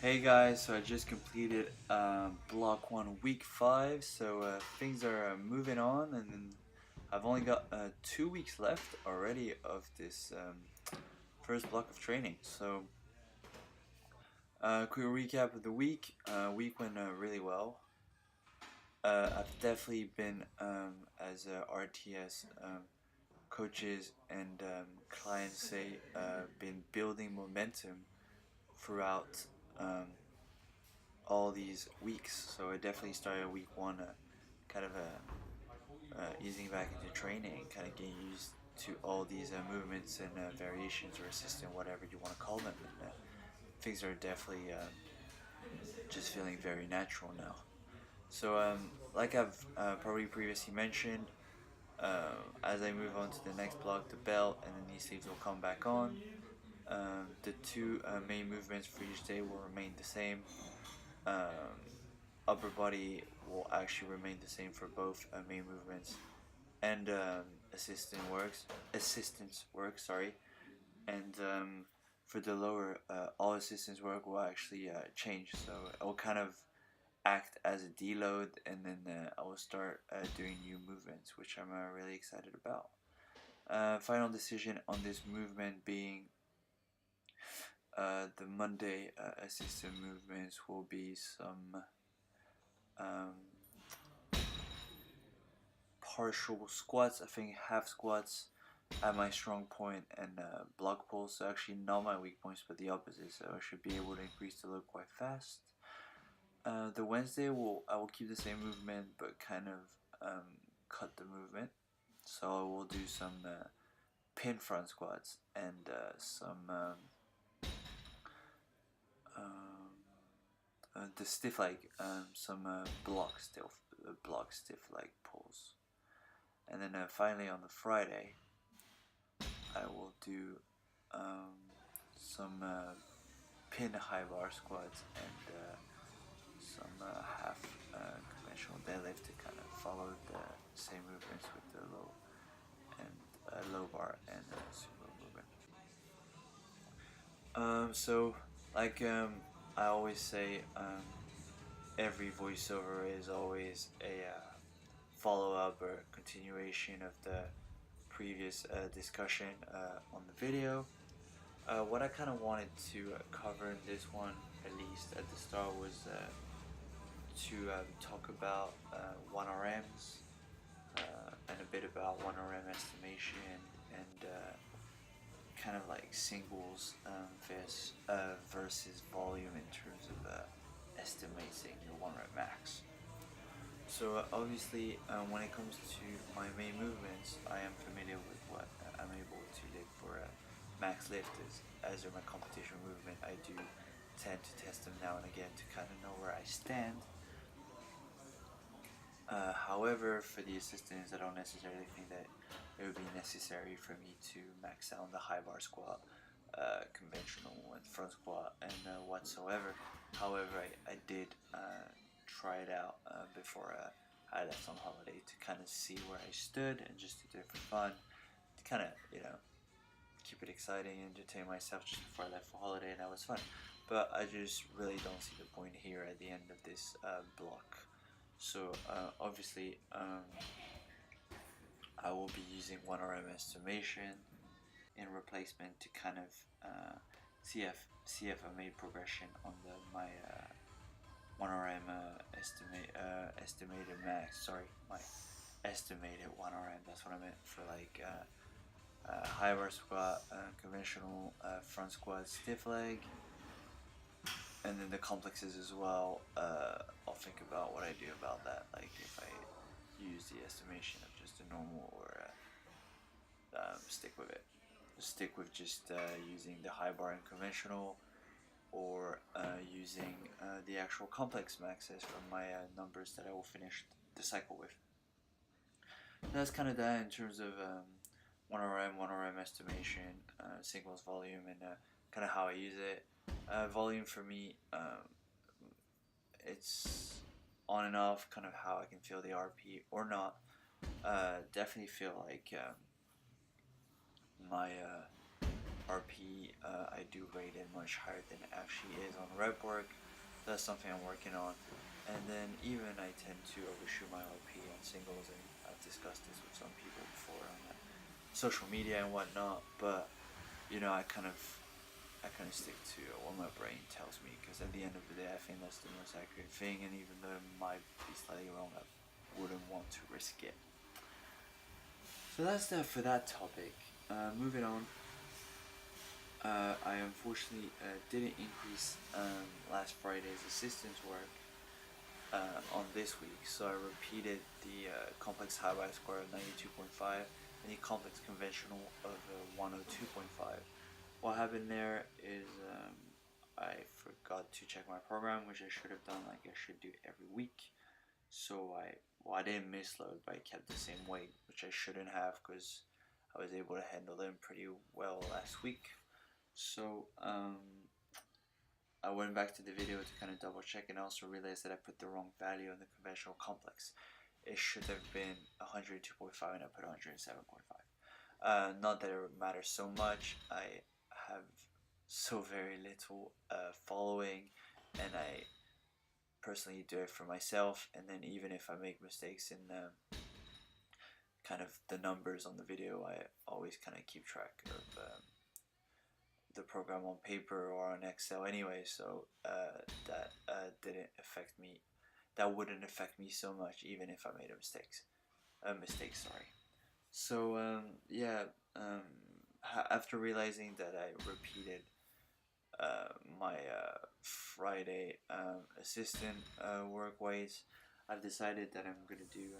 Hey guys, so I just completed block 1 week 5, so things are moving on, and then I've only got 2 weeks left already of this first block of training. So quick recap of the week. Week went really well. I've definitely been, as RTS coaches and clients say, been building momentum throughout all these weeks. So I definitely started week 1 kind of easing back into training, kind of getting used to all these movements and variations or assistant, whatever you want to call them. And things are definitely just feeling very natural now. So, like I've probably previously mentioned, as I move on to the next block, the belt and the knee sleeves will come back on. The two main movements for each day will remain the same. Um, Upper body will actually remain the same for both main movements and assistance work. Sorry, and for the lower, all assistance work will actually change. So it will kind of act as a deload, and then I will start doing new movements, which I'm really excited about. Final decision on this movement being the Monday assistant movements will be some um, partial squats, I think half squats at my strong point, and block pulls, so actually not my weak points but the opposite, so I should be able to increase the load quite fast. The Wednesday I will keep the same movement but kind of cut the movement, so I will do some pin front squats and some the stiff leg, some block stiff leg pulls. And then finally on the Friday, I will do some pin high bar squats and some half conventional deadlift to kind of follow the same movements with the low bar and super low movement. So like I always say, every voiceover is always a follow-up or continuation of the previous discussion on the video. What I kind of wanted to cover in this one, at least at the start, was to talk about 1RMs and a bit about 1RM estimation and kind of like singles versus volume in terms of estimating your 1 rep max. So obviously, when it comes to my main movements, I am familiar with what I'm able to lift for a max lift. As in my competition movement, I do tend to test them now and again to kind of know where I stand. However, for the assistants, I don't necessarily think that it would be necessary for me to max out the high bar squat, conventional and front squat, and whatsoever. However, I did try it out before I left on holiday to kind of see where I stood and just to do it for fun, to kind of, keep it exciting and entertain myself just before I left for holiday, and that was fun. But I just really don't see the point here at the end of this block. So obviously, I will be using 1RM estimation in replacement to kind of see if I made progression on my 1RM estimated max. Sorry, my estimated 1RM. That's what I meant for like high bar squat, conventional front squat, stiff leg, and then the complexes as well. I'll think about what I do about that, like if I use the estimation of just a normal or stick with it. Stick with just using the high bar and conventional, or using the actual complex maxes from my numbers that I will finish the cycle with. And that's kind of that in terms of 1RM estimation, singles volume, and kind of how I use it. Volume for me, it's on and off, kind of how I can feel the RP or not. Definitely feel like my RP, I do rate it much higher than it actually is on rep work. That's something I'm working on. And then even I tend to overshoot my RP on singles, and I've discussed this with some people before on social media and whatnot. But you know, I kind of stick to what my brain tells me, because at the end of the day, I think that's the most accurate thing. And even though it might be slightly wrong, I wouldn't want to risk it. So that's that for that topic. Moving on. I unfortunately didn't increase last Friday's assistance work on this week, so I repeated the complex high rise square of 92.5 and the complex conventional of 102.5. What happened there is I forgot to check my program, which I should have done like I should do every week. So I didn't misload, but I kept the same weight, which I shouldn't have, because I was able to handle them pretty well last week. So I went back to the video to kind of double check, and also realized that I put the wrong value on the conventional complex. It should have been 102.5 and I put 107.5. Not that it matters so much. I have so very little following, and I personally do it for myself. And then even if I make mistakes in kind of the numbers on the video, I always kind of keep track of the program on paper or on Excel anyway, so that didn't affect me. That wouldn't affect me so much, even if I made a mistake. Sorry. So after realizing that I repeated my Friday assistant work ways, I've decided that I'm gonna do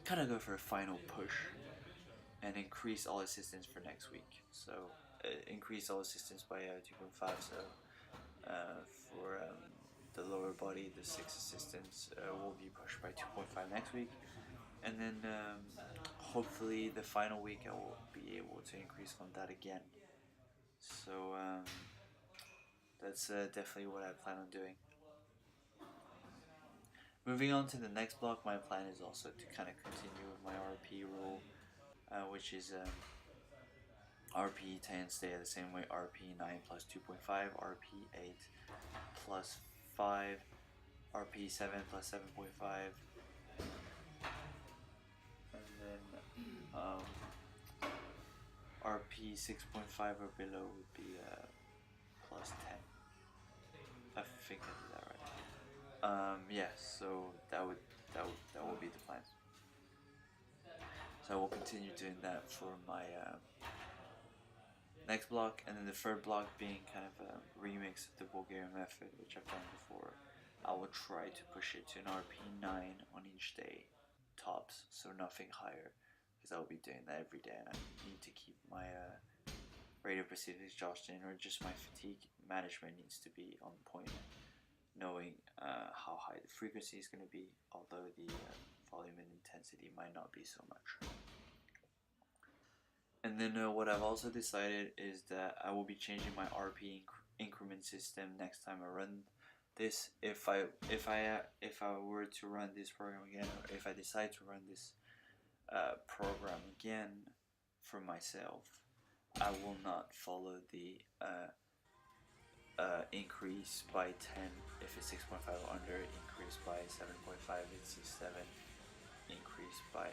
kind of go for a final push and increase all assistants for next week. So increase all assistants by 2.5. So for the lower body, the 6 assistants will be pushed by 2.5 next week, and then hopefully the final week I will be able to increase on that again. So that's definitely what I plan on doing. Moving on to the next block, my plan is also to kind of continue with my RP rule, which is RP 10 stay the same way, RP 9 plus 2.5, RP 8 plus 5, RP 7 plus 7.5, and then RP 6.5 or below would be plus 10. I think I did that right. Yeah, so that will be the plan. So I will continue doing that for my next block, and then the third block being kind of a remix of the Bulgarian method, which I've done before. I will try to push it to an RP 9 on each day, tops, so nothing higher, because I will be doing that every day, and I need to keep my rate of perceived exhaustion, or just my fatigue management needs to be on point, knowing how high the frequency is going to be, although the volume and intensity might not be so much. And then what I've also decided is that I will be changing my RP increment system next time I run this. If I were to run this program again, or if I decide to run this program again for myself, I will not follow the increase by 10 if it's 6.5 or under, increase by 7.5 if it's 7, increase by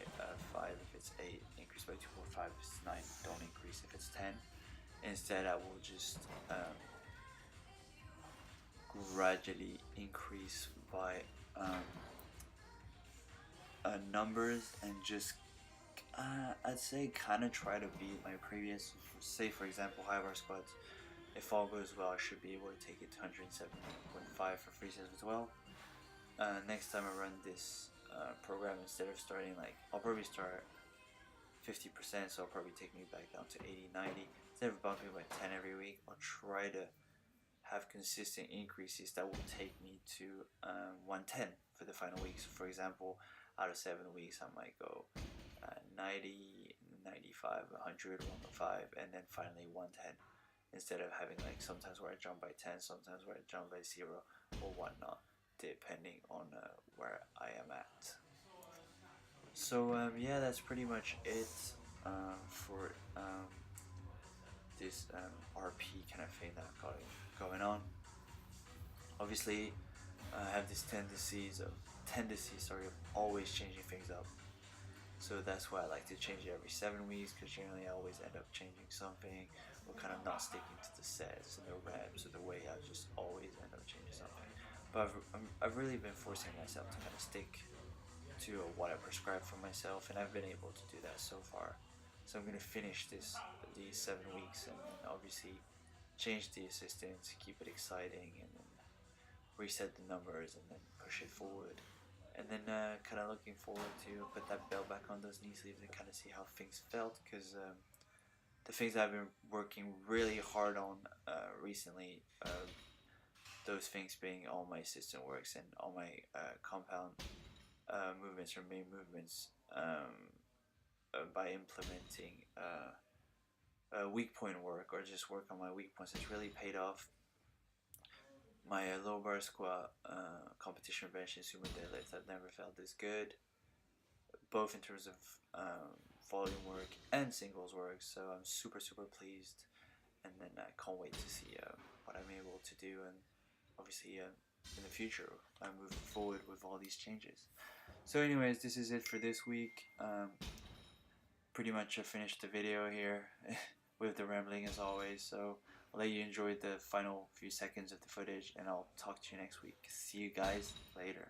5 if it's 8, increase by 2.5 if it's 9, don't increase if it's 10. Instead, I will just gradually increase by numbers, and just I'd say kind of try to beat my previous, say for example high bar squats. If all goes well, I should be able to take it to 107.5 for free sets as well. Next time I run this program, instead of starting I'll probably start 50%, so I'll probably take me back down to 80, 90. Instead of bumping by 10 every week, I'll try to have consistent increases that will take me to 110 for the final weeks. For example, out of 7 weeks, I might go 90, 95, 100, 105, and then finally 110. Instead of having sometimes where I jump by 10, sometimes where I jump by 0 or whatnot, depending on where I am at. So yeah, that's pretty much it for this RP kind of thing that I've got going on. Obviously, I have this tendency of always changing things up. So that's why I like to change it every 7 weeks, because generally I always end up changing something, or kind of not sticking to the sets and the reps or the way. I just always end up changing something. But I've really been forcing myself to kind of stick to what I prescribe for myself, and I've been able to do that so far. So I'm going to finish these 7 weeks, and obviously change the assistance, keep it exciting, and then reset the numbers, and then push it forward. And then kind of looking forward to put that belt back on those knee sleeves and kind of see how things felt, because the things I've been working really hard on recently, those things being all my assistant works and all my compound movements or main movements, by implementing weak point work or just work on my weak points, it's really paid off. My low bar squat, competition bench, and sumo deadlift, I've never felt this good, both in terms of volume work and singles work. So I'm super pleased, and then I can't wait to see what I'm able to do, and obviously in the future moving forward with all these changes. So anyways, this is it for this week. Pretty much I finished the video here with the rambling as always, so I'll let you enjoy the final few seconds of the footage, and I'll talk to you next week. See you guys later.